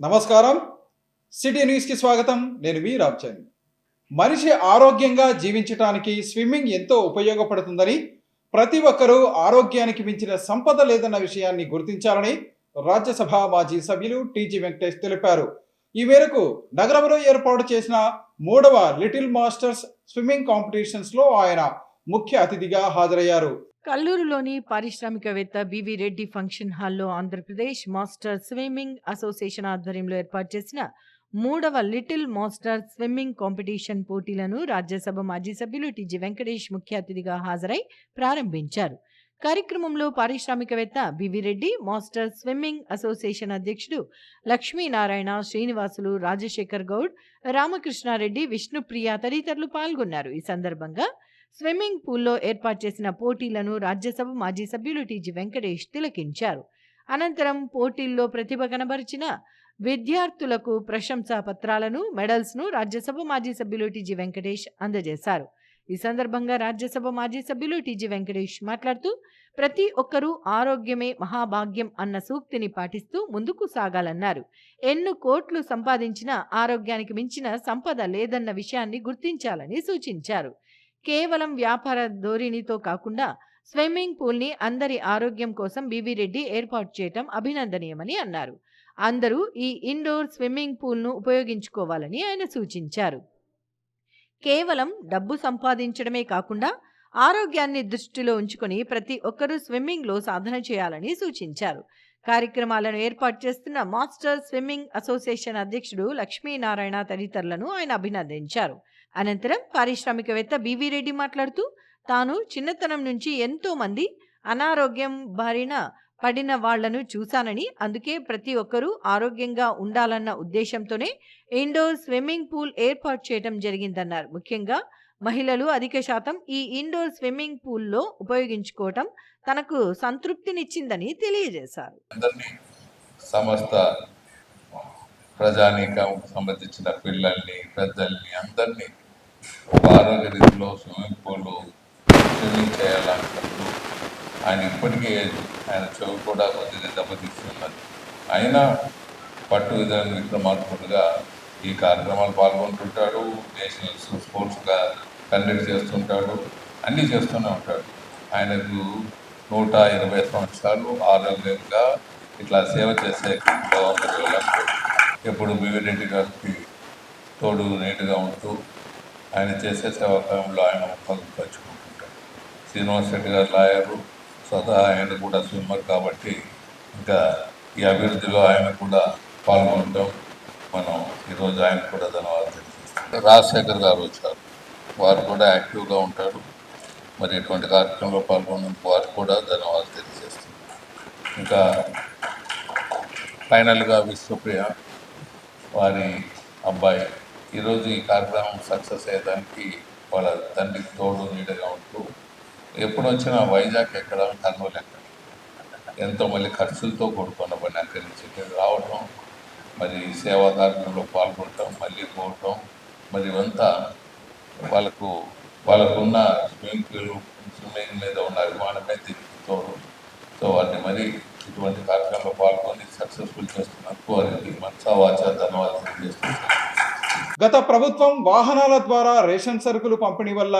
నమస్కారం. సిటీ న్యూస్కి స్వాగతం. నేను మీ రామ్చంద్. మనిషి ఆరోగ్యంగా జీవించటానికి స్విమ్మింగ్ ఎంతో ఉపయోగపడుతుందని, ప్రతి ఒక్కరూ ఆరోగ్యానికి మించిన సంపద లేదన్న విషయాన్ని గుర్తించాలని రాజ్యసభ మాజీ సభ్యులు టీజీ వెంకటేష్ తెలిపారు. ఈ మేరకు నగరంలో ఏర్పాటు చేసిన 3వ లిటిల్ మాస్టర్స్ స్విమ్మింగ్ కాంపిటీషన్స్లో ఆయన ముఖ్య అతిథిగా హాజరయ్యారు. కల్లూరులోని పారిశ్రామికవేత్త బివి రెడ్డి ఫంక్షన్ హాల్లో ఆంధ్రప్రదేశ్ మాస్టర్ స్విమ్మింగ్ అసోసియేషన్ ఆధ్వర్యంలో ఏర్పాటు చేసిన 3వ లిటిల్ మాస్టర్ స్విమ్మింగ్ కాంపిటీషన్ పోటీలను రాజ్యసభ మాజీ సభ్యులు టీజీ వెంకటేష్ ముఖ్య అతిథిగా హాజరై ప్రారంభించారు. కార్యక్రమంలో పారిశ్రామికవేత్త BV Reddy, master swimming association అధ్యక్షుడు లక్ష్మీనారాయణ, శ్రీనివాసులు, రాజశేఖర్ గౌడ్, రామకృష్ణారెడ్డి, విష్ణుప్రియ తదితరులు పాల్గొన్నారు. ఈ సందర్భంగా స్విమ్మింగ్ పూల్లో ఏర్పాటు చేసిన పోటీలను రాజ్యసభ మాజీ సభ్యులు టీజీ వెంకటేష్ తిలకించారు. అనంతరం పోటీల్లో ప్రతిభ కనబరిచిన విద్యార్థులకు ప్రశంసా పత్రాలను, మెడల్స్ను రాజ్యసభ మాజీ సభ్యులు టీజీ వెంకటేష్ అందజేశారు. ఈ సందర్భంగా రాజ్యసభ మాజీ సభ్యులు టీజీ వెంకటేష్ మాట్లాడుతూ, ప్రతి ఒక్కరూ ఆరోగ్యమే మహాభాగ్యం అన్న సూక్తిని పాటిస్తూ ముందుకు సాగాలన్నారు. ఎన్ని కోట్లు సంపాదించినా ఆరోగ్యానికి మించిన సంపద లేదన్న విషయాన్ని గుర్తించాలని సూచించారు. కేవలం వ్యాపార ధోరణితో కాకుండా స్విమ్మింగ్ పూల్ని అందరి ఆరోగ్యం కోసం బివి రెడ్డి ఏర్పాటు చేయటం అభినందనీయమని అన్నారు. అందరూ ఈ ఇండోర్ స్విమ్మింగ్ పూల్ను ఉపయోగించుకోవాలని ఆయన సూచించారు. కేవలం డబ్బు సంపాదించడమే కాకుండా ఆరోగ్యాన్ని దృష్టిలో ఉంచుకొని ప్రతి ఒక్కరూ స్విమ్మింగ్లో సాధన చేయాలని సూచించారు. కార్యక్రమాలను ఏర్పాటు చేస్తున్న మాస్టర్ స్విమ్మింగ్ అసోసియేషన్ అధ్యక్షుడు లక్ష్మీనారాయణ తదితరులను ఆయన అభినందించారు. అనంతరం పారిశ్రామికవేత్త బివి రెడ్డి మాట్లాడుతూ, తాను చిన్నతనం నుంచి ఎంతో మంది అనారోగ్యం బారిన పడిన వాళ్లను చూశానని, అందుకే ప్రతి ఒక్కరూ ఆరోగ్యంగా ఉండాలన్న ఉద్దేశంతోనే ఇండోర్ స్విమ్మింగ్ పూల్ ఏర్పాటు చేయడం జరిగిందన్నారు. ముఖ్యంగా మహిళలు అధిక శాతం ఈ ఇండోర్ స్విమ్మింగ్ పూల్లో ఉపయోగించుకోవటం తనకు సంతృప్తినిచ్చిందని తెలియజేశారు. సమస్త ప్రజానీకం సంబంధించిన పిల్లల్ని, పెద్దల్ని అందరినీ ఒక ఆరోగ్య రీతిలో స్విమ్మింగ్ చేయాలనుకున్నప్పుడు ఆయన ఇప్పటికీ ఆయన చెవి కూడా కొద్దిగా దెబ్బతీస్తున్నారు. అయినా పట్టు విధాన విక్రమాత్మకుడుగా ఈ కార్యక్రమాలు పాల్గొంటుంటాడు, నేషనల్ స్పోర్ట్స్గా కండక్ట్ చేస్తుంటాడు, అన్నీ చేస్తూనే ఉంటాడు. ఆయనకు 120 సంవత్సరాలు ఆరోగ్యంగా ఇట్లా సేవ చేసే ఎప్పుడు బివి రెడ్డి గారికి తోడు నీటుగా ఉంటూ ఆయన చేసే సేవాకాలంలో ఆయన పంచుకుంటుంటాడు. శ్రీనివాస్ రెడ్డి గారు లాయరు, స్వతహా ఆయన కూడా స్విమ్మర్ కాబట్టి ఇంకా ఈ అభివృద్ధిలో ఆయన కూడా పాల్గొనడం మనం ఈరోజు ఆయన కూడా ధన్యవాదాలు తెలియజేస్తాం. రాజశేఖర్ గారు వచ్చారు, వారు కూడా యాక్టివ్గా ఉంటారు. మరి ఇటువంటి కార్యక్రమంలో పాల్గొన్నందుకు వారు కూడా ధన్యవాదాలు తెలియజేస్తారు. ఇంకా ఫైనల్గా విశ్వప్రియ వారి అబ్బాయి ఈరోజు ఈ కార్యక్రమం సక్సెస్ అయ్యేదానికి వాళ్ళ తండ్రికి తోడు నీడగా ఉంటూ ఎప్పుడు వచ్చినా వైజాగ్ ఎక్కడం, కర్నూలు ఎక్కడం, ఎంతో మళ్ళీ ఖర్చులతో కూడుకున్న పని అక్కడి నుంచి రావటం, మరి సేవా కార్యక్రమంలో పాల్గొనటం, మళ్ళీ పోవటం, మరి ఇవంతా వాళ్ళకున్న స్విమ్మింగ్ మీద ఉన్న అభిమానమే దీనికి తోడు. సో వారిని మరి ఇటువంటి కార్యక్రమంలో పాల్గొని సక్సెస్ఫుల్ చేస్తున్నందుకు వారికి మనసా వాచా ధన్యవాదాలు తెలియజేస్తున్నారు. గత ప్రభుత్వం వాహనాల ద్వారా రేషన్ సరుకులు పంపిణీ వల్ల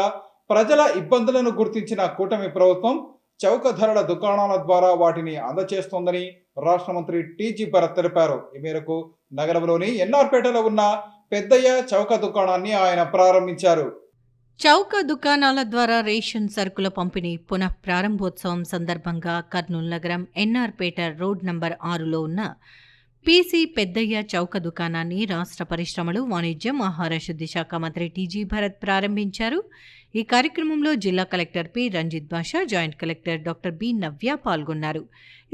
ప్రజల ఇబ్బందులను గుర్తించిన కూటమి ప్రభుత్వం చౌక ధరల దుకాణాల ద్వారా వాటిని అందజేస్తోందని రాష్ట్ర మంత్రి టీజీ భరత్ తెలిపారు. ఈ మేరకు నగరంలోని ఎన్ఆర్పేటలో ఉన్న పెద్దయ్య చౌక దుకాణాన్ని ఆయన ప్రారంభించారు. చౌక దుకాణాల ద్వారా రేషన్ సరుకుల పంపిణీ పునః ప్రారంభోత్సవం సందర్భంగా కర్నూలు నగరం ఎన్ఆర్పేట రోడ్ నంబర్ 6లో ఉన్న పీసీ పెద్దయ్య చౌక దుకాణాన్ని రాష్ట్ర పరిశ్రమలు, వాణిజ్యం, ఆహార శుద్ధి శాఖ మంత్రి టీజీ భరత్ ప్రారంభించారు. ఈ కార్యక్రమంలో జిల్లా కలెక్టర్ పి రంజిత్ బాషా, జాయింట్ కలెక్టర్ డాక్టర్ బి నవ్య పాల్గొన్నారు.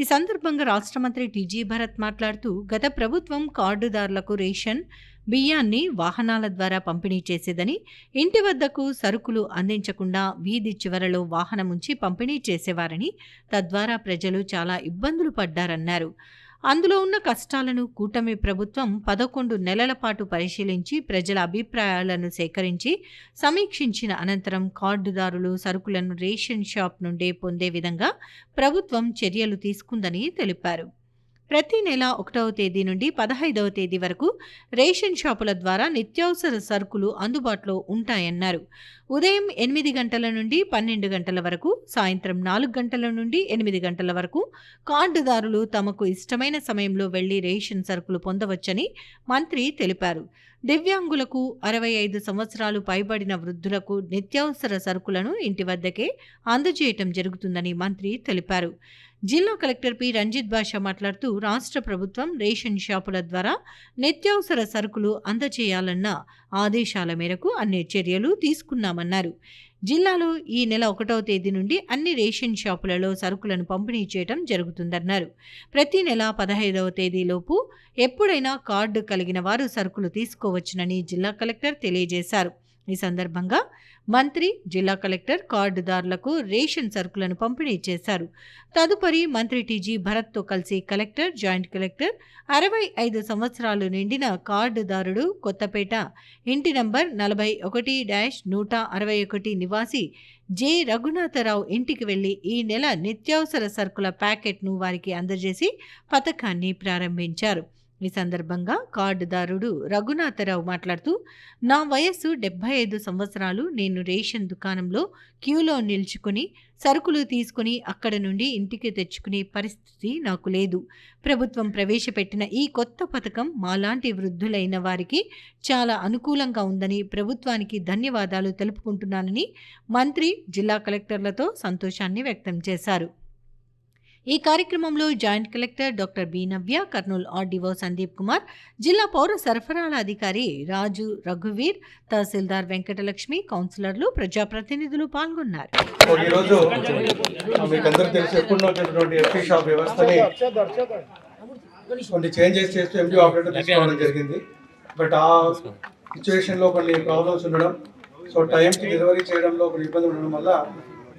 ఈ సందర్భంగా రాష్ట్ర మంత్రి టీజీ భరత్ మాట్లాడుతూ, గత ప్రభుత్వం కార్డుదారులకు రేషన్ బియ్యాన్ని వాహనాల ద్వారా పంపిణీ చేసేదని, ఇంటి వద్దకు సరుకులు అందించకుండా వీధి చివరలో వాహనముంచి పంపిణీ చేసేవారని, తద్వారా ప్రజలు చాలా ఇబ్బందులు పడ్డారన్నారు. అందులో ఉన్న కష్టాలను కూటమి ప్రభుత్వం 11 నెలల పాటు పరిశీలించి ప్రజల అభిప్రాయాలను సేకరించి సమీక్షించిన అనంతరం కార్డుదారులు సరుకులను రేషన్ షాప్ నుండే పొందే విధంగా ప్రభుత్వం చర్యలు తీసుకుందని తెలిపారు. ప్రతి నెల 1వ తేదీ నుండి 15వ తేదీ వరకు రేషన్ షాపుల ద్వారా నిత్యావసర సరుకులు అందుబాటులో ఉంటాయన్నారు. ఉదయం 8 గంటల నుండి 12 గంటల వరకు, సాయంత్రం 4 గంటల నుండి 8 గంటల వరకు కార్డుదారులు తమకు ఇష్టమైన సమయంలో వెళ్లి రేషన్ సరుకులు పొందవచ్చని మంత్రి తెలిపారు. దివ్యాంగులకు, 65 సంవత్సరాలు పైబడిన వృద్ధులకు నిత్యావసర సరుకులను ఇంటి వద్దకే అందజేయటం జరుగుతుందని మంత్రి తెలిపారు. జిల్లా కలెక్టర్ పి. రంజిత్ బాషా మాట్లాడుతూ రాష్ట్ర ప్రభుత్వం రేషన్ షాపుల ద్వారా నిత్యావసర సరుకులు అందజేయాలన్న ఆదేశాల మేరకు అన్ని చర్యలు తీసుకున్నామన్నారు. జిల్లాలో ఈ నెల 1వ తేదీ నుండి అన్ని రేషన్ షాపులలో సరుకులను పంపిణీ చేయడం జరుగుతుందన్నారు. ప్రతి నెల 15వ తేదీలోపు ఎప్పుడైనా కార్డు కలిగిన వారు సరుకులు తీసుకోవచ్చునని జిల్లా కలెక్టర్ తెలియజేశారు. ఈ సందర్భంగా మంత్రి, జిల్లా కలెక్టర్ కార్డుదారులకు రేషన్ సరుకులను పంపిణీ చేశారు. తదుపరి మంత్రి టీజీ భరత్తో కలిసి కలెక్టర్, జాయింట్ కలెక్టర్ 65 సంవత్సరాలు నిండిన కార్డుదారుడు కొత్తపేట ఇంటి నంబర్ 41-161 నివాసి జె. రఘునాథరావు ఇంటికి వెళ్లి ఈ నెల నిత్యావసర సరుకుల ప్యాకెట్ను వారికి అందజేసి పథకాన్ని ప్రారంభించారు. ఈ సందర్భంగా కార్డుదారుడు రఘునాథరావు మాట్లాడుతూ, నా వయస్సు 75 సంవత్సరాలు. నేను రేషన్ దుకాణంలో క్యూలో నిల్చుకుని సరుకులు తీసుకుని అక్కడ నుండి ఇంటికి తెచ్చుకునే పరిస్థితి నాకు లేదు. ప్రభుత్వం ప్రవేశపెట్టిన ఈ కొత్త పథకం మాలాంటి వృద్ధులైన వారికి చాలా అనుకూలంగా ఉందని ప్రభుత్వానికి ధన్యవాదాలు తెలుపుకుంటున్నానని మంత్రి, జిల్లా కలెక్టర్లతో సంతోషాన్ని వ్యక్తం చేశారు. ఈ కార్యక్రమంలో జాయింట్ కలెక్టర్ డాక్టర్ బి. నవ్య, కర్నూలు ఆర్డీఓ సందీప్ కుమార్, జిల్లా పౌర సరఫరాల అధికారి రాజు రఘువీర్, తహసీల్దార్ వెంకటలక్ష్మి, కౌన్సిలర్లు, ప్రజాప్రతినిధులు పాల్గొన్నారు. ఈరోజు మీకు అందరికీ తెలిసి ఎప్పుడున్నటువంటి ఎఫ్టీ షాప్ వ్యవస్థని కొన్ని చేంజెస్ చేస్తూ ఎంపీ ఆపరేటర్ తీసుకోవడం జరిగింది. బట్ ఆ సిచ్యువేషన్లో కొన్ని ప్రాబ్లమ్స్ ఉండడం, సో టైంకి డెలివరీ చేయడంలో కొన్ని ఇబ్బందులు ఉండడం వల్ల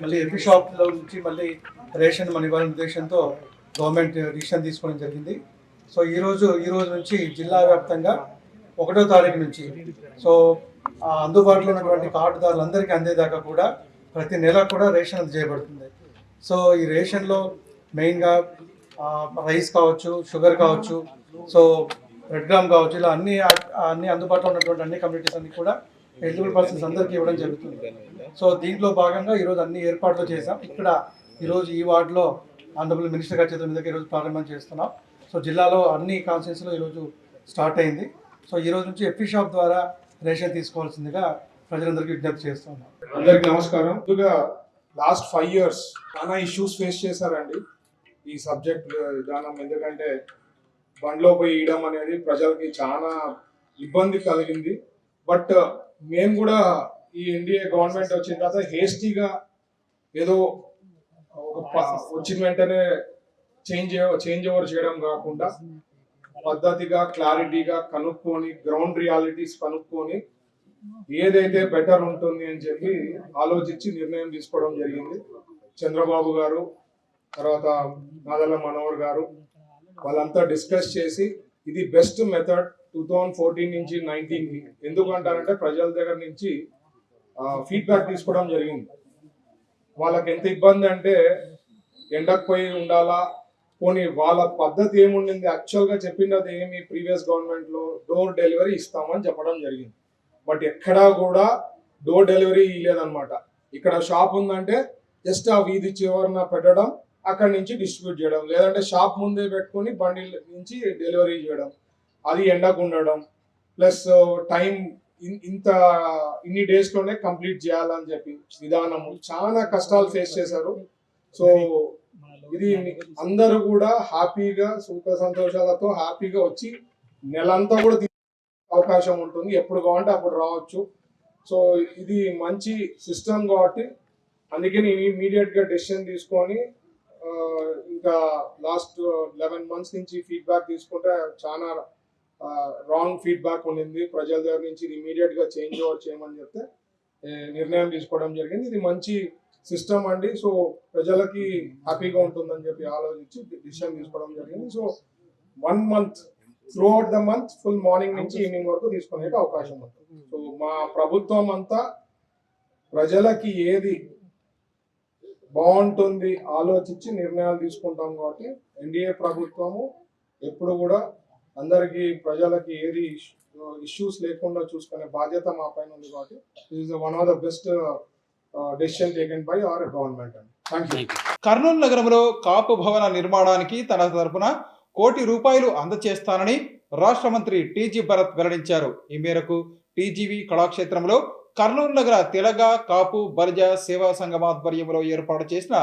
మళ్ళీ ఎఫ్టీ షాప్లో నుంచి మళ్ళీ రేషన్ మన ఇవ్వాలనే ఉద్దేశంతో గవర్నమెంట్ డిసిషన్ తీసుకోవడం జరిగింది. సో ఈ రోజు నుంచి జిల్లా వ్యాప్తంగా 1వ తారీఖు నుంచి సో అందుబాటులో ఉన్నటువంటి కార్డుదారులందరికీ అందేదాకా కూడా ప్రతి నెల కూడా రేషన్ అందజేయబడుతుంది. సో ఈ రేషన్లో మెయిన్గా రైస్ కావచ్చు, షుగర్ కావచ్చు, సో రెడ్ గ్రామ్ కావచ్చు, ఇలా అన్ని అందుబాటులో ఉన్నటువంటి అన్ని కమ్యూనిటీస్ అన్ని కూడా ఎలిజిబుల్ పర్సన్స్ అందరికీ ఇవ్వడం జరుగుతుంది. సో దీంట్లో భాగంగా ఈరోజు అన్ని ఏర్పాట్లు చేసాం. ఇక్కడ ఈరోజు ఈ వార్డులో ఆనరబుల్ మినిస్టర్ గారి చేతుల మీదకి ఈరోజు ప్రారంభం చేస్తున్నాం. సో జిల్లాలో అన్ని కాన్స్టిట్యూన్సీలో ఈరోజు స్టార్ట్ అయింది. సో ఈ రోజు నుంచి ఎఫ్టీ షాప్ ద్వారా రేషన్ తీసుకోవాల్సిందిగా ప్రజలందరికీ విజ్ఞప్తి చేస్తున్నాం. అందరికి నమస్కారం. ముందుగా లాస్ట్ 5 years చాలా ఇష్యూస్ ఫేస్ చేశారండి ఈ సబ్జెక్ట్ విధానం. ఎందుకంటే బండ్లో పోయి ఇయడం అనేది ప్రజలకి చాలా ఇబ్బంది కలిగింది. బట్ మేము కూడా ఈ ఎన్డీఏ గవర్నమెంట్ వచ్చిన తర్వాత హేస్టీగా ఏదో వచ్చిన వెంటనే చేంజ్ ఓవర్ చేయడం కాకుండా పద్ధతిగా, క్లారిటీగా కనుక్కొని, గ్రౌండ్ రియాలిటీస్ కనుక్కొని ఏదైతే బెటర్ ఉంటుంది అని చెప్పి ఆలోచించి నిర్ణయం తీసుకోవడం జరిగింది. చంద్రబాబు గారు, తర్వాత నాదెళ్ల మనోహర్ గారు వాళ్ళంతా డిస్కస్ చేసి ఇది బెస్ట్ మెథడ్ 2014 నుంచి 19కి. ఎందుకంటారంటే ప్రజల దగ్గర నుంచి ఫీడ్బ్యాక్ తీసుకోవడం జరిగింది. వాళ్ళకి ఎంత ఇబ్బంది అంటే ఎండకు పోయి ఉండాలా, పోనీ వాళ్ళ పద్ధతి ఏముండింది, యాక్చువల్గా చెప్పింది ఏమి ప్రీవియస్ గవర్నమెంట్లో డోర్ డెలివరీ ఇస్తామని చెప్పడం జరిగింది. బట్ ఎక్కడా కూడా డోర్ డెలివరీ ఇవ్వలేదన్నమాట. ఇక్కడ షాప్ ఉందంటే జస్ట్ ఆ వీధి చివరన పెట్టడం, అక్కడి నుంచి డిస్ట్రిబ్యూట్ చేయడం, లేదంటే షాప్ ముందే పెట్టుకొని బండి నుంచి డెలివరీ చేయడం, అది ఎండకు ఉండడం, ప్లస్ టైం ఇన్ని డేస్లోనే కంప్లీట్ చేయాలని చెప్పి విధానము చాలా కష్టాలు ఫేస్ చేశారు. సో ఇది అందరూ కూడా హ్యాపీగా, సుఖ సంతోషాలతో హ్యాపీగా వచ్చి నెలంతా కూడా అవకాశం ఉంటుంది, ఎప్పుడు కావాలంటే అప్పుడు రావచ్చు. సో ఇది మంచి సిస్టమ్ కాబట్టి అందుకే నేను ఇమీడియట్గా డెసిషన్ తీసుకొని ఇంకా లాస్ట్ 11 months నుంచి ఫీడ్బ్యాక్ తీసుకుంటే చాలా రాంగ్ ఫీడ్బ్యాక్ ఉండింది ప్రజల దగ్గర నుంచి. ఇది ఇమీడియట్గా చేంజ్ ఓవర్ చేయమని చెప్తే నిర్ణయం తీసుకోవడం జరిగింది. ఇది మంచి సిస్టమ్ అండి. సో ప్రజలకి హ్యాపీగా ఉంటుందని చెప్పి ఆలోచించి డిసిషన్ తీసుకోవడం జరిగింది. So 1 month throughout the month full morning నుంచి ఈవినింగ్ వరకు తీసుకునే అవకాశం ఉంటుంది. సో మా ప్రభుత్వం అంతా ప్రజలకి ఏది బాగుంటుంది ఆలోచించి నిర్ణయాలు తీసుకుంటాం కాబట్టి ఎన్డీఏ ప్రభుత్వము ఎప్పుడు కూడా అందరికీ ప్రజలకి ఏది ఇష్యూస్ లేకుండా చూసుకునే బాధ్యత మా పైన ఉంది కాబట్టి this is one of the best decision taken by our government అండి. Thank you. కర్నూలు నగరంలో కాపు భవన నిర్మాణానికి తన తరపున ₹1,00,00,000 అందజేస్తానని రాష్ట్ర మంత్రి టీజీ భరత్ వెల్లడించారు. ఈ మేరకు టీజీవీ కళాక్షేత్రంలో కర్నూలు నగర తెలగ కాపు బలిజ సేవా సంఘం ఆధ్వర్యంలో ఏర్పాటు చేసిన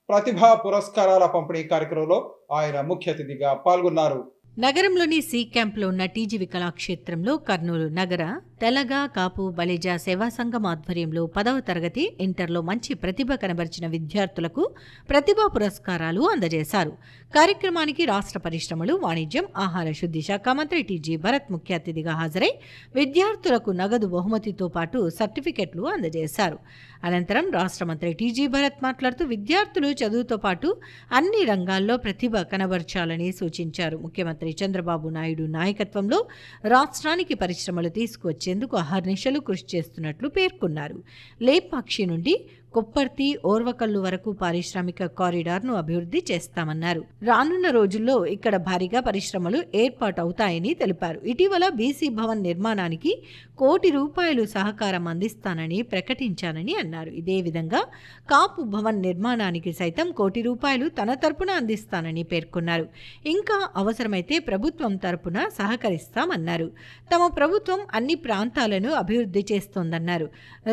ప్రతిభా పురస్కారాల పంపిణీ కార్యక్రమంలో ఆయన ముఖ్య అతిథిగా పాల్గొన్నారు. నగరంలోని సి క్యాంప్లో ఉన్న టీజీవీ కళాక్షేత్రంలో కర్నూలు నగర తెలగ కాపు బలిజ సేవా సంఘం ఆధ్వర్యంలో 10వ తరగతి ఇంటర్లో మంచి ప్రతిభ కనబరిచిన విద్యార్థులకు ప్రతిభా పురస్కారాలు అందజేశారు. కార్యక్రమానికి రాష్ట్ర పరిశ్రమలు, వాణిజ్యం, ఆహార శుద్ధి శాఖ మంత్రి టీజీ భరత్ ముఖ్య అతిథిగా హాజరై విద్యార్థులకు నగదు బహుమతితో పాటు సర్టిఫికెట్లు అందజేశారు. అనంతరం రాష్ట్ర మంత్రి టీజీ భరత్ మాట్లాడుతూ విద్యార్థులు చదువుతో పాటు అన్ని రంగాల్లో ప్రతిభ కనబర్చాలని సూచించారు. ముఖ్యమంత్రి చంద్రబాబు నాయుడు నాయకత్వంలో రాష్ట్రానికి పరిశ్రమలు తీసుకువచ్చేందుకు అహర్నిశలు కృషి చేస్తున్నట్లు పేర్కొన్నారు. లేపాక్షి నుండి కొప్పర్తి, ఓర్వకల్లు వరకు పారిశ్రామిక కారిడార్ను అభివృద్ధి చేస్తామన్నారు. రానున్న రోజుల్లో ఇక్కడ భారీగా పరిశ్రమలు ఏర్పాటవుతాయని తెలిపారు. ఇటీవల బీసీ భవన్ నిర్మాణానికి ₹1,00,00,000 సహకారం అందిస్తానని ప్రకటించానని అన్నారు. ఇదే విధంగా కాపు భవన్ నిర్మాణానికి సైతం ₹1,00,00,000 తన తరపున అందిస్తానని పేర్కొన్నారు. ఇంకా అవసరమైతే ప్రభుత్వం తరపున సహకరిస్తామన్నారు. తమ ప్రభుత్వం అన్ని ప్రాంతాలను అభివృద్ధి చేస్తోందన్నారు.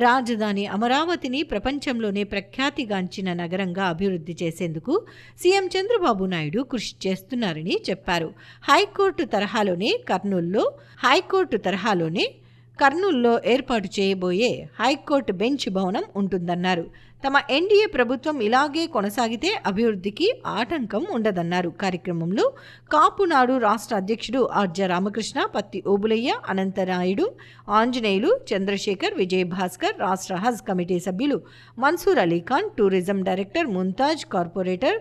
రాజధాని అమరావతిని ప్రపంచంలోనే ప్రఖ్యాతిగాంచిన నగరంగా అభివృద్ధి చేసేందుకు సీఎం చంద్రబాబు నాయుడు కృషి చేస్తున్నారని చెప్పారు. హైకోర్టు తరహాలోనే కర్నూలులో ఏర్పాటు చేయబోయే హైకోర్టు బెంచ్ భవనం ఉంటుందన్నారు. తమ ఎన్డీఏ ప్రభుత్వం ఇలాగే కొనసాగితే అభివృద్ధికి ఆటంకం ఉండదన్నారు. కార్యక్రమంలో కాపునాడు రాష్ట్ర అధ్యక్షుడు ఆర్జ రామకృష్ణ, పత్తి ఓబులయ్య, అనంతనాయుడు, ఆంజనేయులు, చంద్రశేఖర్, విజయభాస్కర్, రాష్ట్ర హజ్ కమిటీ సభ్యులు Mansoor Ali Khan, tourism director Mumtaz, corporator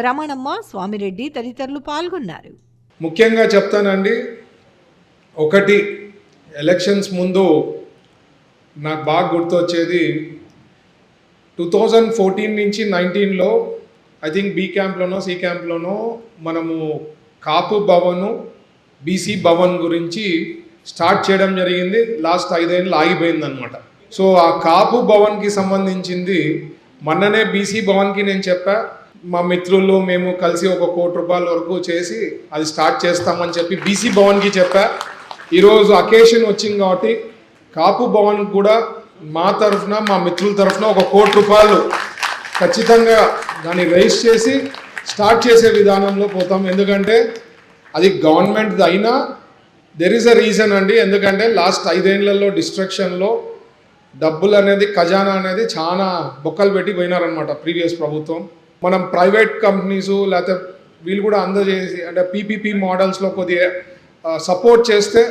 Ramanamma, Swamireddy తదితరులు పాల్గొన్నారు. ముఖ్యంగా చెప్తానండి, ఒకటి ఎలక్షన్స్ ముందు నాకు బాగా గుర్తొచ్చేది 2014 నుంచి 19లో ఐ థింక్ బీ క్యాంప్లోనో సి క్యాంప్లోనో మనము కాపు భవను బీసీ భవన్ గురించి స్టార్ట్ చేయడం జరిగింది. లాస్ట్ 5 ఏళ్ళు ఆగిపోయిందనమాట. సో ఆ కాపు భవన్కి సంబంధించింది మొన్ననే బీసీ భవన్కి నేను చెప్పా, మా మిత్రులు మేము కలిసి ₹1,00,00,000 వరకు చేసి అది స్టార్ట్ చేస్తామని చెప్పి బీసీ భవన్కి చెప్పా. ఈరోజు అకేషన్ వచ్చింది కాబట్టి కాపు భవన్ కూడా మా తరఫున, మా మిత్రుల తరఫున ₹1,00,00,000 ఖచ్చితంగా దాన్ని రైజ్ చేసి స్టార్ట్ చేసే విధానంలో పోతాం. ఎందుకంటే అది గవర్నమెంట్ది అయినా దెర్ ఈస్ అ రీజన్ అండి. ఎందుకంటే లాస్ట్ 5 ఏళ్లలో డిస్ట్రక్షన్లో డబ్బులు అనేది, ఖజానా అనేది చాలా బొక్కలు పెట్టి పోయినారనమాట ప్రీవియస్ ప్రభుత్వం. మనం ప్రైవేట్ కంపెనీసు లేకపోతే వీళ్ళు కూడా అందజేసి అంటే పీపీపీ మోడల్స్లో కొద్దిగా సపోర్ట్ చేస్తే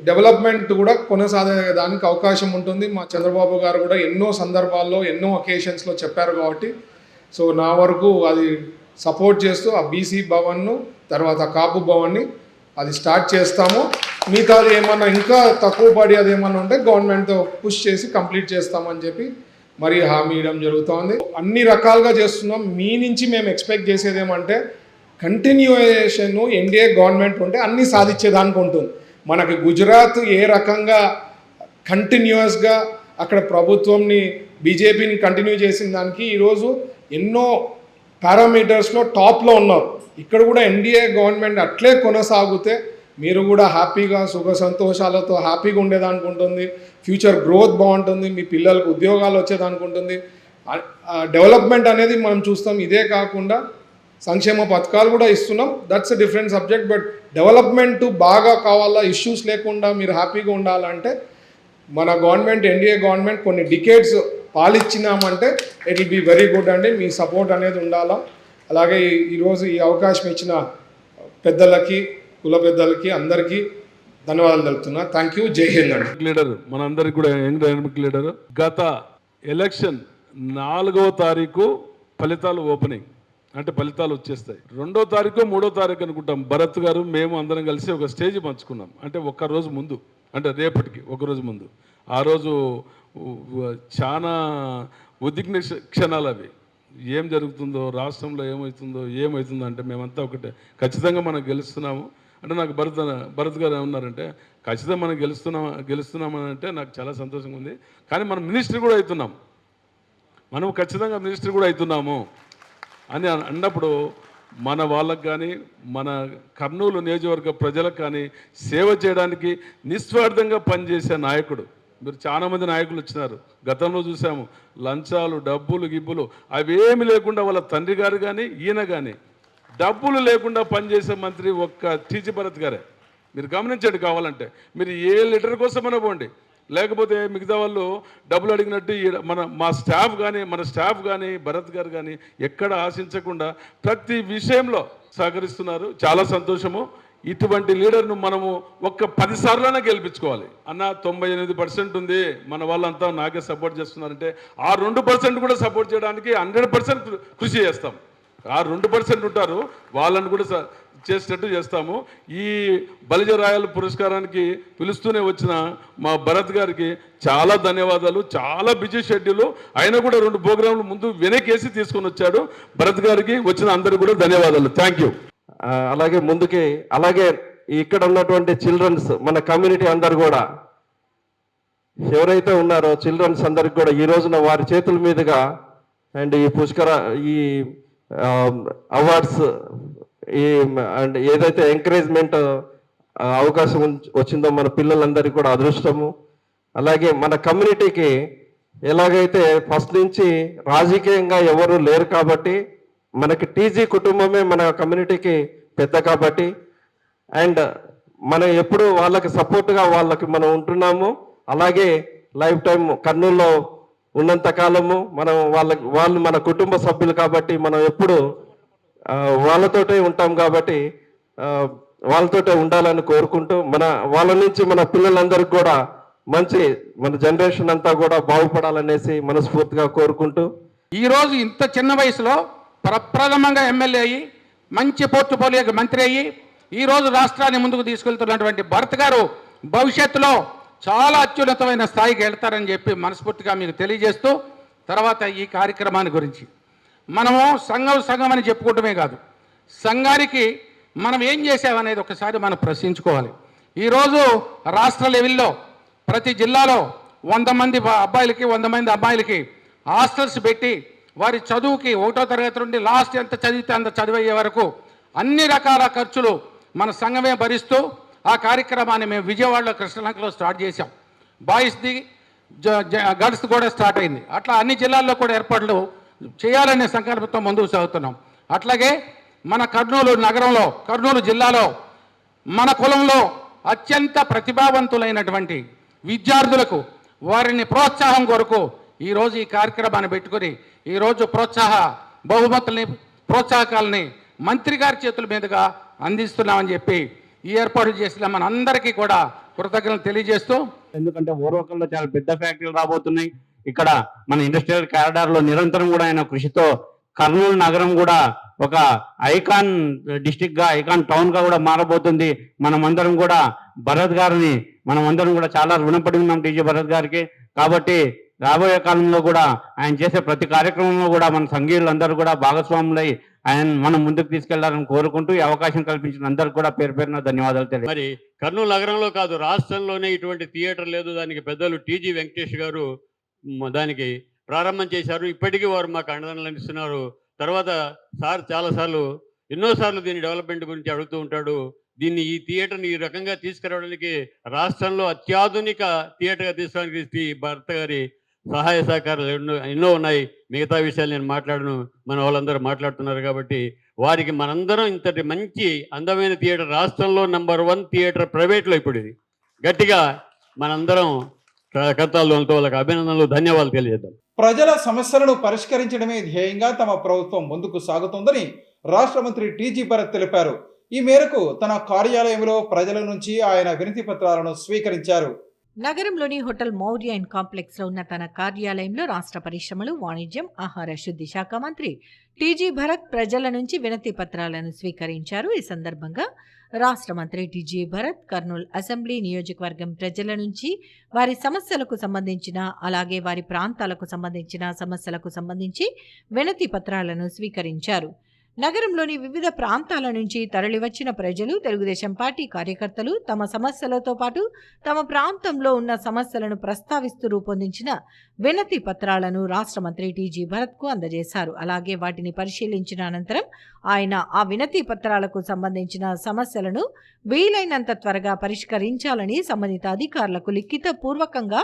డెవలప్మెంట్ కూడా కొనసాగడానికి అవకాశం ఉంటుంది. మా చంద్రబాబు గారు కూడా ఎన్నో సందర్భాల్లో ఎన్నో అకేషన్స్లో చెప్పారు కాబట్టి సో నా వరకు అది సపోర్ట్ చేస్తూ ఆ బీసీ భవన్ను తర్వాత కాపు భవన్ని అది స్టార్ట్ చేస్తాము. మిగతాది ఏమన్నా ఇంకా తక్కువ పడి అది ఏమన్నా ఉంటే గవర్నమెంట్తో పుష్ చేసి కంప్లీట్ చేస్తామని చెప్పి మరి హామీ ఇవ్వడం జరుగుతోంది. అన్ని రకాలుగా చేస్తున్నాం. మీ నుంచి మేము ఎక్స్పెక్ట్ చేసేది ఏమంటే కంటిన్యూయేషన్ ఎన్డీఏ గవర్నమెంట్ ఉంటే అన్నీ సాధించేదానికి ఉంటుంది. మనకి గుజరాత్ ఏ రకంగా కంటిన్యూస్గా అక్కడ ప్రభుత్వంని బీజేపీని కంటిన్యూ చేసిన దానికి ఈరోజు ఎన్నో పారామీటర్స్లో టాప్లో ఉన్నారు. ఇక్కడ కూడా ఎన్డీఏ గవర్నమెంట్ అట్లే కొనసాగితే మీరు కూడా హ్యాపీగా సుఖ సంతోషాలతో హ్యాపీగా ఉండేదానికి ఉంటుంది. ఫ్యూచర్ గ్రోత్ బాగుంటుంది, మీ పిల్లలకు ఉద్యోగాలు వచ్చేదానికి ఉంటుంది. డెవలప్మెంట్ అనేది మనం చూస్తాం. ఇదే కాకుండా సంక్షేమ పథకాలు కూడా ఇస్తున్నాం. That's a different subject. But development బాగా కావాలా, ఇష్యూస్ లేకుండా మీరు హ్యాపీగా ఉండాలంటే మన గవర్నమెంట్ ఎన్డీఏ గవర్నమెంట్ కొన్ని డికేడ్స్ పాలిచ్చినామంటే it will be very good అండి. మీ సపోర్ట్ అనేది ఉండాలా. అలాగే ఈరోజు ఈ అవకాశం ఇచ్చిన పెద్దలకి, కుల పెద్దలకి అందరికీ ధన్యవాదాలు తెలుపుతున్నా. Thank you. జై హింద్ అండి. లీడర్ మనందరికి కూడా యంగ్ డైనమిక్ లీడర్. గత ఎలక్షన్ 4వ తారీఖు ఫలితాలు ఓపెనింగ్ అంటే ఫలితాలు వచ్చేస్తాయి. 2వ తారీఖు 3వ తారీఖు అనుకుంటాం. భరత్ గారు మేము అందరం కలిసి ఒక స్టేజ్ పంచుకున్నాం. అంటే ఒక్కరోజు ముందు, అంటే రేపటికి ఒకరోజు ముందు. ఆ రోజు చాలా ఉద్విగ్న క్షణాలు అవి. ఏం జరుగుతుందో, రాష్ట్రంలో ఏమవుతుందో అంటే మేమంతా ఒకటే, ఖచ్చితంగా మనం గెలుస్తున్నాము అంటే నాకు భరత్ గారు ఏమన్నారంటే ఖచ్చితంగా మనం గెలుస్తున్నామని అంటే నాకు చాలా సంతోషంగా ఉంది. కానీ మనం మినిస్టర్ కూడా అవుతున్నాం, మనం ఖచ్చితంగా మినిస్టర్ కూడా అవుతున్నాము అని అన్నప్పుడు మన వాళ్ళకు కానీ మన కర్నూలు నియోజకవర్గ ప్రజలకు కానీ సేవ చేయడానికి నిస్వార్థంగా పనిచేసే నాయకుడు. మీరు చాలామంది నాయకులు వచ్చినారు, గతంలో చూసాము, లంచాలు, గిబ్బులు అవేమి లేకుండా వాళ్ళ తండ్రి గారు కానీ ఈయన కానీ డబ్బులు లేకుండా పనిచేసే మంత్రి ఒక్క టీజీ భరత్ గారే. మీరు గమనించండి, కావాలంటే మీరు ఏ లీటర్ కోసమైనా పోండి, లేకపోతే మిగతా వాళ్ళు డబ్బులు అడిగినట్టు మన స్టాఫ్ కానీ భరత్ గారు కానీ ఎక్కడ ఆశించకుండా ప్రతి విషయంలో సహకరిస్తున్నారు. చాలా సంతోషము. ఇటువంటి లీడర్ను మనము ఒక్క 10 సార్లైనా గెలిపించుకోవాలి. అన్న 98% ఉంది, మన వాళ్ళంతా నాకే సపోర్ట్ చేస్తున్నారంటే ఆ 2% కూడా సపోర్ట్ చేయడానికి 100% కృషి చేస్తాం. ఆ 2% ఉంటారు, వాళ్ళని కూడా చేసేటట్టు చేస్తాము. ఈ బలిజరాయల పురస్కారానికి పిలుస్తూనే వచ్చిన మా భరత్ గారికి చాలా ధన్యవాదాలు. చాలా బిజీ షెడ్యూల్ అయినా కూడా 2 ప్రోగ్రాంలు ముందు వెనకేసి తీసుకొని వచ్చాడు. భరత్ గారికి వచ్చిన అందరికీ కూడా ధన్యవాదాలు. Thank you. అలాగే ఇక్కడ ఉన్నటువంటి చిల్డ్రన్స్, మన కమ్యూనిటీ అందరు కూడా ఎవరైతే ఉన్నారో చిల్డ్రన్స్ అందరికి కూడా ఈ రోజున వారి చేతుల మీదుగా అండ్ ఈ అవార్డ్స్ అండ్ ఏదైతే ఎంకరేజ్మెంట్ అవకాశం వచ్చిందో మన పిల్లలందరికీ కూడా అదృష్టము. అలాగే మన కమ్యూనిటీకి ఎలాగైతే ఫస్ట్ నుంచి రాజకీయంగా ఎవరు లేరు కాబట్టి మనకి టీజీ కుటుంబమే మన కమ్యూనిటీకి పెద్ద కాబట్టి అండ్ మనం ఎప్పుడు వాళ్ళకి సపోర్ట్గా మనం ఉంటున్నాము. అలాగే లైఫ్ టైం కర్నూలులో ఉన్నంత కాలము వాళ్ళు మన కుటుంబ సభ్యులు కాబట్టి మనం ఎప్పుడు వాళ్ళతోటే ఉంటాం కాబట్టి వాళ్ళతోటే ఉండాలని కోరుకుంటూ వాళ్ళ నుంచి మన పిల్లలందరికీ కూడా మన జనరేషన్ అంతా కూడా బాగుపడాలనేసి మనస్ఫూర్తిగా కోరుకుంటూ ఈరోజు ఇంత చిన్న వయసులో ప్రప్రథమంగా ఎమ్మెల్యే అయ్యి మంచి పోర్టుఫోలియోకి మంత్రి అయ్యి ఈరోజు రాష్ట్రాన్ని ముందుకు తీసుకెళ్తున్నటువంటి భరత్ గారు భవిష్యత్తులో చాలా అత్యున్నతమైన స్థాయికి వెళ్తారని చెప్పి మనస్ఫూర్తిగా మీకు తెలియజేస్తూ, తర్వాత ఈ కార్యక్రమాన్ని గురించి మనము సంఘం అని చెప్పుకోవటమే కాదు, సంఘానికి మనం ఏం చేసామనేది ఒకసారి మనం ప్రశ్నించుకోవాలి. ఈరోజు రాష్ట్ర లెవెల్లో ప్రతి జిల్లాలో 100 మంది అబ్బాయిలకి 100 మంది అమ్మాయిలకి హాస్టల్స్ పెట్టి వారి చదువుకి 1వ తరగతి నుండి లాస్ట్ ఎంత చదివితే అంత చదివయ్యే వరకు అన్ని రకాల ఖర్చులు మన సంఘమే భరిస్తూ ఆ కార్యక్రమాన్ని మేము విజయవాడలో కృష్ణలంకలో స్టార్ట్ చేశాం. బాయ్స్ది గర్ల్స్ కూడా స్టార్ట్ అయింది. అట్లా అన్ని జిల్లాల్లో కూడా ఏర్పాట్లు చేయాలనే సంకల్పంతో ముందుకు సాగుతున్నాం. అట్లాగే మన కర్నూలు జిల్లాలో మన కులంలో అత్యంత ప్రతిభావంతులైనటువంటి విద్యార్థులకు వారిని ప్రోత్సాహం కొరకు ఈరోజు ఈ కార్యక్రమాన్ని పెట్టుకొని ఈరోజు ప్రోత్సాహకాలని మంత్రి గారి చేతుల మీదుగా అందిస్తున్నామని చెప్పి ఈ ఏర్పాటు చేసిన మనందరికీ కూడా కృతజ్ఞతలు తెలియజేస్తూ, ఎందుకంటే ఓర్వకల్లో చాలా పెద్ద ఫ్యాక్టరీలు రాబోతున్నాయి. ఇక్కడ మన ఇండస్ట్రియల్ కారిడార్లో నిరంతరం కూడా ఆయన కృషితో కర్నూలు నగరం కూడా ఒక ఐకాన్ డిస్టిక్ గా, ఐకాన్ టౌన్ గా కూడా మారబోతుంది. మనమందరం కూడా భరత్ గారిని మనమందరం కూడా చాలా రుణపడి ఉన్నాం టీజీ భరత్ గారికి. కాబట్టి రాబోయే కాలంలో కూడా ఆయన చేసే ప్రతి కార్యక్రమంలో కూడా మన సంఘీయులందరూ కూడా భాగస్వాములై మనం ముందుకు తీసుకెళ్లాలని కోరుకుంటూ ఈ అవకాశం కల్పించిన అందరికి కూడా పేరు పేరున ధన్యవాదాలు తెలియదు. మరి కర్నూలు నగరంలో కాదు, రాష్ట్రంలోనే ఇటువంటి థియేటర్ లేదు. దానికి పెద్దలు టీజీ వెంకటేష్ గారు దానికి ప్రారంభం చేశారు. ఇప్పటికీ వారు మాకు అండదండలు ఇస్తున్నారు. తర్వాత సార్ చాలాసార్లు ఎన్నోసార్లు దీని డెవలప్మెంట్ గురించి అడుగుతూ ఉంటాడు. ఈ థియేటర్ని ఈ రకంగా తీసుకురావడానికి రాష్ట్రంలో అత్యాధునిక థియేటర్గా తీసుకోవడానికి భరత్ గారి సహాయ సహకారాలు ఎన్నో ఉన్నాయి. మిగతా విషయాలు నేను మాట్లాడను, మన వాళ్ళందరూ మాట్లాడుతున్నారు కాబట్టి వారికి మనందరం ఇంతటి మంచి అందమైన థియేటర్, రాష్ట్రంలో నంబర్ 1 థియేటర్ ప్రైవేట్లో ఇప్పుడు ఇది గట్టిగా మనందరం కర్తాలతో వాళ్ళకి అభినందనలు, ధన్యవాదాలు తెలియజేద్దాం. ప్రజల సమస్యలను పరిష్కరించడమే ధ్యేయంగా తమ ప్రభుత్వం ముందుకు సాగుతోందని రాష్ట్ర మంత్రి టీజీ భరత్ తెలిపారు. ఈ మేరకు తన కార్యాలయంలో ప్రజల నుంచి ఆయన వినతి పత్రాలను స్వీకరించారు. నగరంలోని హోటల్ మౌర్య అండ్ కాంప్లెక్స్ లో ఉన్న తన కార్యాలయంలో రాష్ట్ర పరిశ్రమలు, వాణిజ్యం, ఆహార శుద్ధి శాఖ మంత్రి టీజీ భరత్ ప్రజల నుంచి వినతి పత్రాలను స్వీకరించారు. ఈ సందర్భంగా రాష్ట్ర మంత్రి టీజీ భరత్ కర్నూలు అసెంబ్లీ నియోజకవర్గం ప్రజల నుంచి వారి సమస్యలకు సంబంధించిన అలాగే వారి ప్రాంతాలకు సంబంధించిన సమస్యలకు సంబంధించి వినతి పత్రాలను స్వీకరించారు. నగరంలోని వివిధ ప్రాంతాల నుంచి తరలివచ్చిన ప్రజలు, తెలుగుదేశం పార్టీ కార్యకర్తలు తమ సమస్యలతో పాటు తమ ప్రాంతంలో ఉన్న సమస్యలను ప్రస్తావిస్తూ రూపొందించిన వినతి పత్రాలను రాష్ట్ర మంత్రి టీజీ భరత్కు అందజేశారు. అలాగే వాటిని పరిశీలించిన అనంతరం ఆయన ఆ వినతి పత్రాలకు సంబంధించిన సమస్యలను వీలైనంత త్వరగా పరిష్కరించాలని సంబంధిత అధికారులకు లిఖితపూర్వకంగా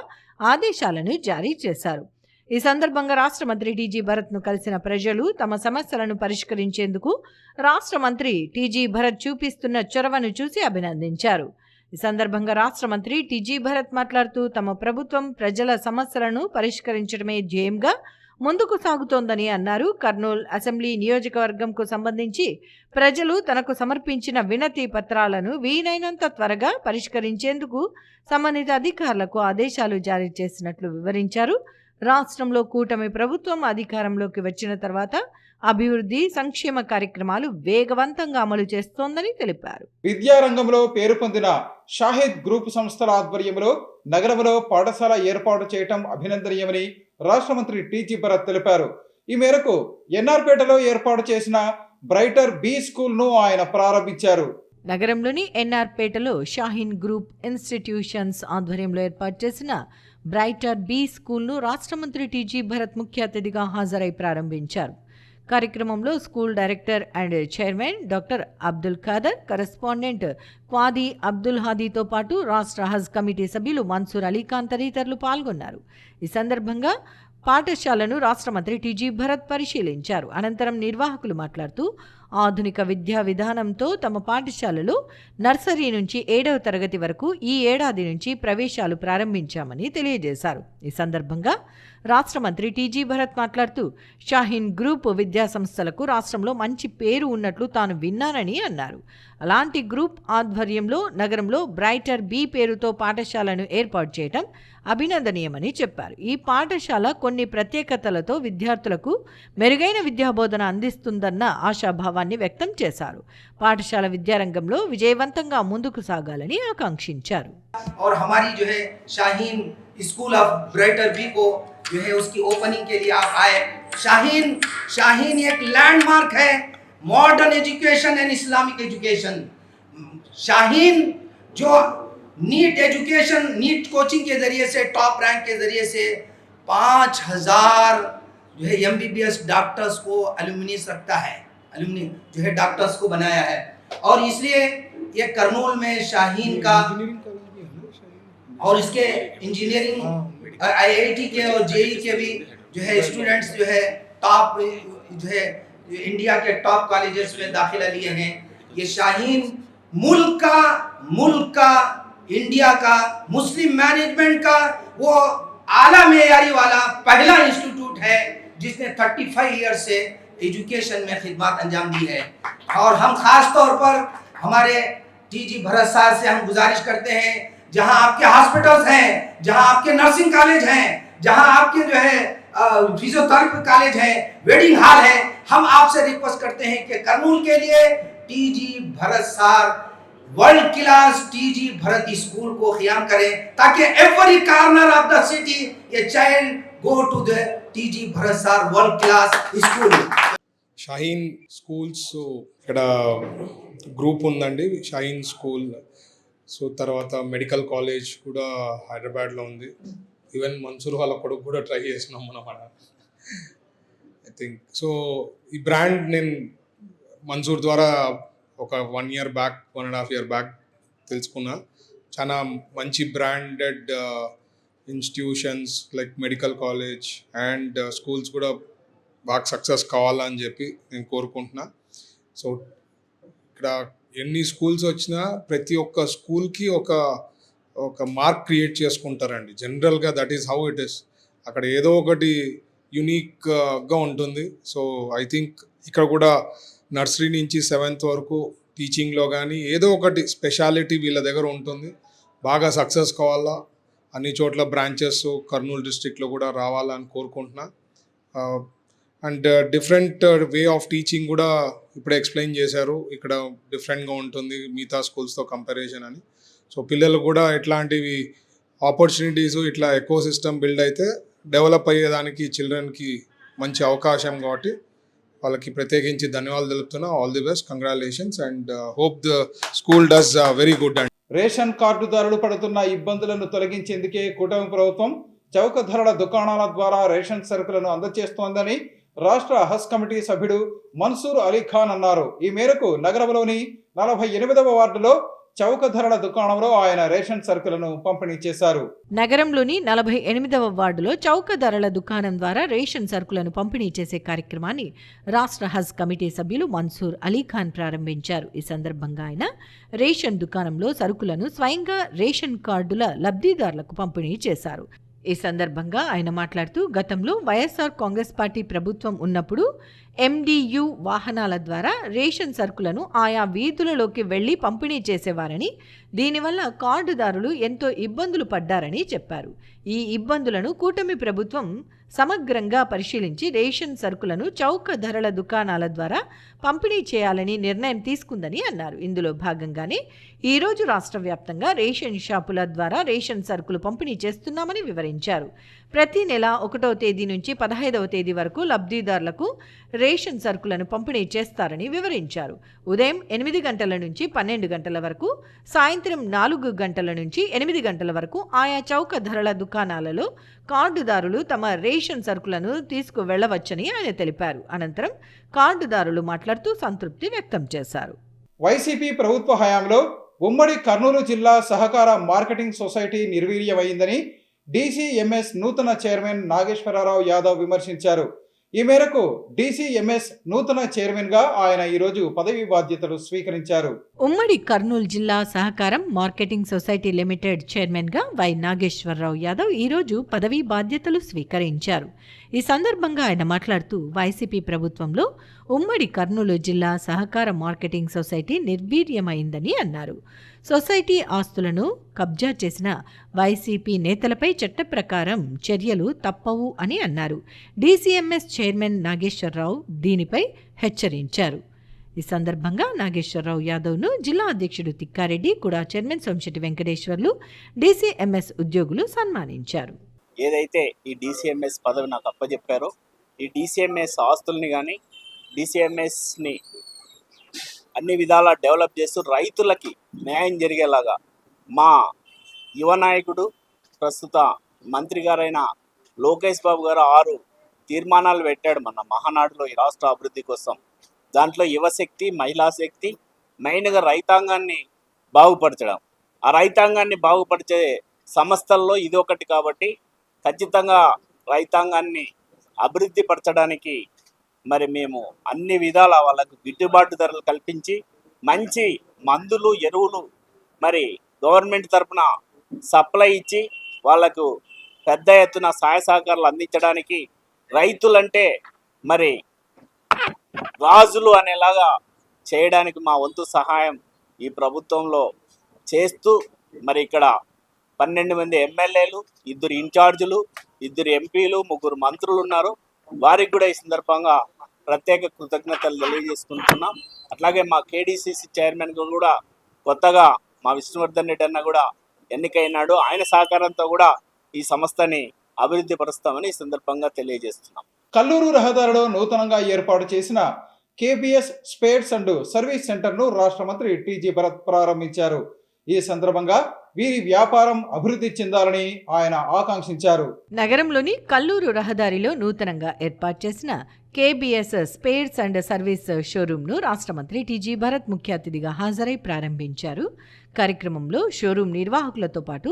ఆదేశాలను జారీ చేశారు. ఈ సందర్భంగా రాష్ట్ర మంత్రి టీజీ భరత్ను కలిసిన ప్రజలు తమ సమస్యలను పరిష్కరించేందుకు రాష్ట్ర మంత్రి టీజీ భరత్ చూపిస్తున్న చొరవను చూసి అభినందించారు. ఈ సందర్భంగా రాష్ట్ర మంత్రి టీజీ భరత్ మాట్లాడుతూ తమ ప్రభుత్వం ప్రజల సమస్యలను పరిష్కరించడమే ధ్యేయంగా ముందుకు సాగుతోందని అన్నారు. కర్నూలు అసెంబ్లీ నియోజకవర్గంకు సంబంధించి ప్రజలు తనకు సమర్పించిన వినతి పత్రాలను వీలైనంత త్వరగా పరిష్కరించేందుకు సంబంధిత అధికారులకు ఆదేశాలు జారీ చేసినట్లు వివరించారు. రాష్ట్రంలో కూటమి ప్రభుత్వం అధికారంలోకి వచ్చిన తర్వాత అభివృద్ధి సంక్షేమ కార్యక్రమాలు వేగవంతంగా అమలు చేస్తోందని తెలిపారు. విద్యారంగంలో పేరు పొందిన షాహిద్ గ్రూప్ సంస్థల ఆధ్వర్యంలో నగరంలో పాఠశాల ఏర్పాటు చేయటం అభినందనీయమని రాష్ట్ర మంత్రి టీజీ భరత్ తెలిపారు. ఈ మేరకు ఎన్ఆర్పేటలో ఏర్పాటు చేసిన బ్రైటర్ బి స్కూల్ను ఆయన ప్రారంభించారు. నగరంలోని ఎన్ఆర్పేటలో షాహీన్ గ్రూప్ ఇన్స్టిట్యూషన్స్ ఆధ్వర్యంలో ఏర్పాటు చేసిన బ్రైటర్ బి స్కూల్ను రాష్ట్ర మంత్రి టీజీ భరత్ ముఖ్య అతిథిగా హాజరై ప్రారంభించారు. కార్యక్రమంలో school director and chairman doctor Abdul Khader, correspondent Qadi Abdul హాదీతో పాటు రాష్ట్ర హజ్ కమిటీ సభ్యులు మన్సూర్ అలీఖాన్ తదితరులు పాల్గొన్నారు. ఈ సందర్భంగా పాఠశాలను రాష్ట్ర మంత్రి టీజీ భరత్ పరిశీలించారు. అనంతరం నిర్వాహకులు మాట్లాడుతూ ఆధునిక విద్యా విధానంతో తమ పాఠశాలలో నర్సరీ నుంచి 7వ తరగతి వరకు ఈ ఏడాది నుంచి ప్రవేశాలు ప్రారంభించామని తెలియజేశారు. ఈ సందర్భంగా రాష్ట్ర మంత్రి టీజీ భరత్ మాట్లాడుతూ షాహీన్ గ్రూప్ విద్యా సంస్థలకు రాష్ట్రంలో మంచి పేరు ఉన్నట్లు తాను విన్నానని అన్నారు. అలాంటి గ్రూప్ ఆధ్వర్యంలో నగరంలో బ్రైటర్ బి పేరుతో పాఠశాలను ఏర్పాటు చేయడం అభినందనీయమని చెప్పారు. ఈ పాఠశాల కొన్ని ప్రత్యేకతలతో విద్యార్థులకు మెరుగైన విద్యాబోధన అందిస్తుందన్న ఆశాభావాన్ని వ్యక్తం చేశారు. పాఠశాల విద్యారంగంలో విజయవంతంగా ముందుకు సాగాలని ఆకాంక్షించారు. और हमारी जो है शाहीन स्कूल ऑफ ब्राइटर बी को जो है उसकी ओपनिंग के लिए आप आए. शाहीन एक लैंडमार्क है modern education and Islamic education. Shaheen जो नीट एजुकेशन, नीट कोचिंग के ज़रिए से, टॉप रैंक के ज़रिए से 5000 जो है MBBS डॉक्टर्स को एल्यूमिनीस रखता है, एल्यूमिनी जो है डॉक्टर्स को बनाया है. और इसलिए ये करनूल में शाहीन का और इसके इंजीनियरिंग IIT के और JEE के भी जो है स्टूडेंट्स जो है टॉप जो है इंडिया के टॉप कॉलेजेस में दाखिला लिए हैं. ये शाहीन मुल्क का इंडिया का मुस्लिम मैनेजमेंट का वो आला मेयारी वाला पहला इंस्टीट्यूट है जिसने 35 ईयर से एजुकेशन में खिदमत अंजाम दी है. और हम खास तौर पर हमारे टीजी भरत साहब से हम गुजारिश करते हैं, जहां आपके हॉस्पिटल्स हैं, जहां आपके नर्सिंग कॉलेज हैं, जहां आपके जो है फिजियोथेरेपी कॉलेज है, वेडिंग हॉल है, हम आपसे रिक्वेस्ट करते हैं कि करनूल के लिए टीजी भरत साहब world class TG Bharat school को खियाम करें ताकि every corner of the city ये child go to the TG Bharat साहब world class school. Shaheen schools ఇక్కడ గ్రూప్ ఉందండి, షాహీన్ స్కూల్. సో తర్వాత మెడికల్ కాలేజ్ కూడా హైదరాబాద్లో ఉంది. ఈవెన్ మన్సూర్ వాళ్ళ కొడుకు కూడా ట్రై చేసినాం మనం అక్కడ ఐ థింక్. సో ఈ బ్రాండ్ నేను మన్సూర్ ద్వారా ఒక 1 year బ్యాక్, 1.5 year బ్యాక్ తెలుసుకున్నా. చాలా మంచి branded institutions like medical college and schools కూడా బాగా సక్సెస్ కావాలని చెప్పి నేను కోరుకుంటున్నా. సో ఇక్కడ ఎన్ని స్కూల్స్ వచ్చినా ప్రతి ఒక్క స్కూల్కి ఒక మార్క్ క్రియేట్ చేసుకుంటారండి జనరల్గా. That is how it is. అక్కడ ఏదో ఒకటి యునిక్గా ఉంటుంది. సో ఐ థింక్ ఇక్కడ కూడా నర్సరీ నుంచి 7th వరకు టీచింగ్లో కానీ ఏదో ఒకటి స్పెషాలిటీ వీళ్ళ దగ్గర ఉంటుంది. బాగా సక్సెస్ కావాలా, అన్ని చోట్ల బ్రాంచెస్ కర్నూలు డిస్ట్రిక్ట్లో కూడా రావాలని కోరుకుంటున్నా. And different way of teaching కూడా ఇప్పుడు ఎక్స్ప్లెయిన్ చేశారు. ఇక్కడ డిఫరెంట్గా ఉంటుంది మిగతా స్కూల్స్తో కంపారిజన్ అని. సో పిల్లలు కూడా ఎట్లాంటివి ఆపర్చునిటీస్ ఇట్లా ఎకో సిస్టమ్ బిల్డ్ అయితే డెవలప్ అయ్యేదానికి చిల్డ్రన్కి మంచి అవకాశం కాబట్టి వాళ్ళకి ప్రత్యేకించి ధన్యవాదాలు తెలుపుతున్నా. All the best, congratulations and hope the school does very good. And ration కార్డుదారులు పడుతున్న ఇబ్బందులను తొలగించేందుకే కూటమి ప్రభుత్వం చౌక ధరల దుకాణాల ద్వారా రేషన్ సరుకులను అందజేస్తోందని రాష్ట్ర హజ్ కమిటీ సభ్యుడు మన్సూర్ అలీ ఖాన్ అన్నారు. ఈ మేరకు నగరంలోని 48వ వార్డులో చౌక ధరల దుకాణంలో ఆయన రేషన్ సరుకులను పంపిణీ చేశారు. నగరంలోని 48వ వార్డులో చౌక ధరల దుకాణం ద్వారా రేషన్ సరుకులను పంపిణీ చేసే కార్యక్రమాన్ని రాష్ట్ర హజ్ కమిటీ సభ్యులు మన్సూర్ అలీ ఖాన్ ప్రారంభించారు. ఈ సందర్భంగా ఆయన రేషన్ దుకాణంలో సరుకులను స్వయంగా రేషన్ కార్డుల లబ్ధిదారులకు పంపిణీ చేశారు. ఈ సందర్భంగా ఆయన మాట్లాడుతూ గతంలో వైఎస్ఆర్ కాంగ్రెస్ పార్టీ ప్రభుత్వం ఉన్నప్పుడు MDU వాహనాల ద్వారా రేషన్ సరుకులను ఆయా వీధులలోకి వెళ్లి పంపిణీ చేసేవారని, దీనివల్ల కార్డుదారులు ఎంతో ఇబ్బందులు పడ్డారని చెప్పారు. ఈ ఇబ్బందులను కూటమి ప్రభుత్వం సమగ్రంగా పరిశీలించి రేషన్ సరుకులను చౌక ధరల దుకాణాల ద్వారా పంపిణీ చేయాలని నిర్ణయం తీసుకుందని అన్నారు. ఇందులో భాగంగానే ఈరోజు రాష్ట్ర వ్యాప్తంగా రేషన్ షాపుల ద్వారా రేషన్ సరుకులు పంపిణీ చేస్తున్నామని వివరించారు. ప్రతి నెల 1వ తేదీ నుంచి 15వ తేదీ వరకు లబ్ధిదారులకు రేషన్ సరుకులను పంపిణీ చేస్తారని వివరించారు. ఉదయం 8 గంటల నుంచి 12 గంటల వరకు, సాయంత్రం 4 గంటల నుంచి 8 గంటల వరకు ఆయా చౌక ధరల దుకాణాలలో కార్డుదారులు తమ రేషన్ సరుకులను తీసుకువెళ్లవచ్చని ఆయన తెలిపారు. అనంతరం కార్డుదారులు మాట్లాడుతూ సంతృప్తి వ్యక్తం చేశారు. వైసీపీ ప్రభుత్వ హయాంలో ఉమ్మడి కర్నూలు జిల్లా సహకార మార్కెటింగ్ సొసైటీ నిర్వీర్యమైందని DCMS నూతన చైర్మన్ నాగేశ్వరరావు యాదవ్ విమర్శించారు. ఈ మేరకు DCMS నూతన చైర్మన్గా ఆయన ఈరోజు పదవి బాధ్యతలు స్వీకరించారు. ఉమ్మడి కర్నూలు జిల్లా సహకారం మార్కెటింగ్ సొసైటీ లిమిటెడ్ చైర్మన్గా వై నాగేశ్వరరావు యాదవ్ ఈరోజు పదవీ బాధ్యతలు స్వీకరించారు. ఈ సందర్భంగా ఆయన మాట్లాడుతూ వైసీపీ ప్రభుత్వంలో ఉమ్మడి కర్నూలు జిల్లా సహకార మార్కెటింగ్ సొసైటీ నిర్వీర్యమైందని అన్నారు. సొసైటీ ఆస్తులను కబ్జా చేసిన వైసీపీ నేతలపై చట్ట ప్రకారం చర్యలు తప్పవు అని అన్నారు. DCMS చైర్మన్ నాగేశ్వరరావు దీనిపై హెచ్చరించారు. ఈ సందర్భంగా నాగేశ్వరరావు యాదవ్ను జిల్లా అధ్యక్షుడు తిక్కారెడ్డి, కూడా చైర్మన్ సోమిశెట్టి వెంకటేశ్వర్లు, DCMS ఉద్యోగులు సన్మానించారు. ఏదైతే ఈ DCMS పదవి నాకు అప్పచెప్పారో ఈ DCMS ఆస్తుల్ని కానీ DCMSని అన్ని విధాలా డెవలప్ చేస్తూ రైతులకి న్యాయం జరిగేలాగా మా యువ నాయకుడు ప్రస్తుత మంత్రి గారైన లోకేష్ బాబు గారు 6 తీర్మానాలు పెట్టాడు మన మహానాడులో ఈ రాష్ట్ర అభివృద్ధి కోసం. దాంట్లో యువశక్తి, మహిళా శక్తి, మెయిన్గా రైతాంగాన్ని బాగుపరచడం. ఆ రైతాంగాన్ని బాగుపరిచే సంస్థల్లో ఇది ఒకటి కాబట్టి ఖచ్చితంగా రైతాంగాన్ని అభివృద్ధి పరచడానికి మరి మేము అన్ని విధాల వాళ్ళకు గిట్టుబాటు ధరలు కల్పించి మంచి మందులు, ఎరువులు మరి గవర్నమెంట్ తరఫున సప్లై ఇచ్చి వాళ్ళకు పెద్ద ఎత్తున సహాయ సహకారాలు అందించడానికి, రైతులంటే మరి రాజులు అనేలాగా చేయడానికి మా వంతు సహాయం ఈ ప్రభుత్వంలో చేస్తూ మరి ఇక్కడ 12 మంది ఎమ్మెల్యేలు, 2 ఇన్ఛార్జీలు, 2 ఎంపీలు, 3 మంత్రులు ఉన్నారు. వారికి కూడా ఈ సందర్భంగా ప్రత్యేక కృతజ్ఞతలు తెలియజేసుకుంటున్నాం. అట్లాగే మా KDCC చైర్మన్ కూడా కొత్తగా మా విష్ణువర్ధన్ రెడ్డి అన్న కూడా ఎన్నికైనాడు. ఆయన సహకారంతో కూడా ఈ సంస్థని అభివృద్ధి పరుస్తామని ఈ సందర్భంగా తెలియజేస్తున్నాం. కల్లూరు రహదారిలో నూతనంగా ఏర్పాటు చేసిన KBS స్పేర్స్ అండ్ సర్వీస్ సెంటర్ను రాష్ట్ర మంత్రి TG భరత్ ప్రారంభించారు. ఈ సందర్భంగా వీరి వ్యాపారం అభివృద్ధి చెందాలని ఆయన ఆకాంక్షించారు. నగరంలోని కల్లూరు రహదారిలో నూతనంగా ఏర్పాటు చేసిన KBS స్పేర్స్ అండ్ సర్వీస్ షోరూంను రాష్ట్ర మంత్రి TG భరత్ ముఖ్య అతిథిగా హాజరై ప్రారంభించారు. కార్యక్రమంలో షోరూం నిర్వాహకులతో పాటు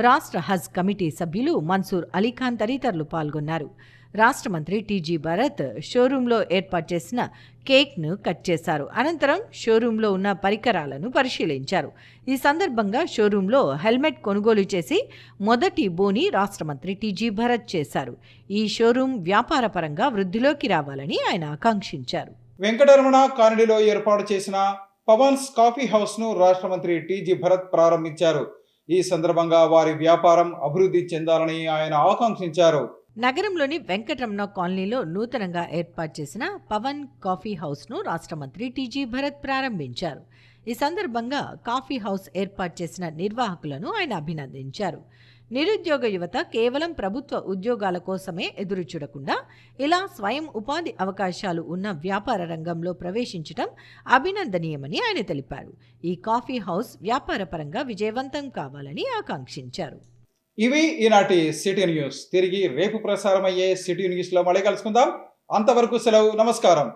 రాష్ట్ర హజ్ కమిటీ సభ్యులు మన్సూర్ అలీఖాన్ తదితరులు పాల్గొన్నారు. రాష్ట్ర మంత్రి TG భరత్ షోరూంలో ఏర్పాటు చేసిన కేక్ను కట్ చేశారు. అనంతరం షోరూంలో ఉన్న పరికరాలను పరిశీలించారు. ఈ సందర్భంగా షోరూంలో హెల్మెట్ కొనుగోలు చేసి మొదటి బోని రాష్ట్ర మంత్రి TG భరత్ చేశారు. ఈ షోరూం వ్యాపార పరంగా వృద్ధిలోకి రావాలని ఆయన ఆకాంక్షించారు. వెంకటరమణ కాలనీలో ఏర్పాటు చేసిన పవన్స్ కాఫీ హౌస్ను రాష్ట్ర మంత్రి TG భరత్ ప్రారంభించారు. ఈ సందర్భంగా వారి వ్యాపారం అభివృద్ధి చెందాలని ఆయన ఆకాంక్షించారు. నగరంలోని వెంకటరమణ కాలనీలో నూతనంగా ఏర్పాటు చేసిన పవన్ కాఫీ హౌస్ను రాష్ట్ర మంత్రి టీజీ భరత్ ప్రారంభించారు. ఈ సందర్భంగా కాఫీ హౌస్ ఏర్పాటు చేసిన నిర్వాహకులను ఆయన అభినందించారు. నిరుద్యోగ యువత కేవలం ప్రభుత్వ ఉద్యోగాల కోసమే ఎదురు చూడకుండా ఇలా స్వయం ఉపాధి అవకాశాలు ఉన్న వ్యాపార రంగంలో ప్రవేశించడం అభినందనీయమని ఆయన తెలిపారు. ఈ కాఫీ హౌస్ వ్యాపారపరంగా విజయవంతం కావాలని ఆకాంక్షించారు. ఇవి ఈనాటి సిటీ న్యూస్. తిరిగి రేపు ప్రసారమయ్యే సిటీ న్యూస్లో మళ్ళీ కలుసుకుందాం. అంతవరకు సెలవు. నమస్కారం.